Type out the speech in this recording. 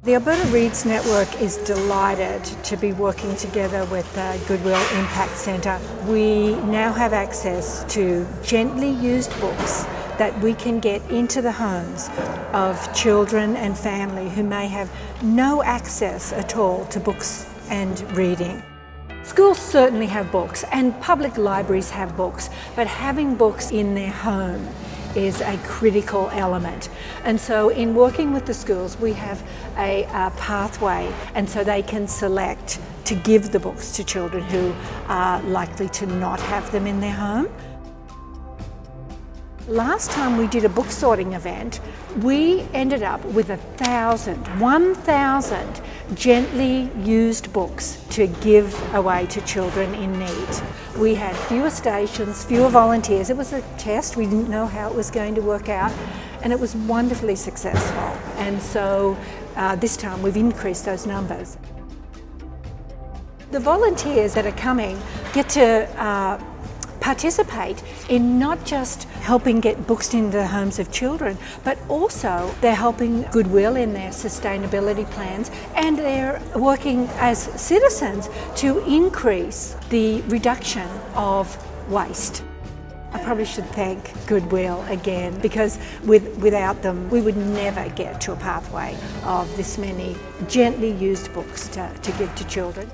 The Alberta Reads Network is delighted to be working together with the Goodwill Impact Centre. We now have access to gently used books that we can get into the homes of children and family who may have no access at all to books and reading. Schools certainly have books and public libraries have books, but having books in their home is a critical element. And so in working with the schools, we have a pathway, and so they can select to give the books to children who are likely to not have them in their home. Last time we did a book sorting event, we ended up with 1,000 gently used books to give away to children in need. We had fewer stations, fewer volunteers. It was a test. We didn't know how it was going to work out, and it was wonderfully successful. And so this time we've increased those numbers. The volunteers that are coming get to participate in not just helping get books into the homes of children, but also they're helping Goodwill in their sustainability plans, and they're working as citizens to increase the reduction of waste. I probably should thank Goodwill again, because without them we would never get to a pathway of this many gently used books to give to children.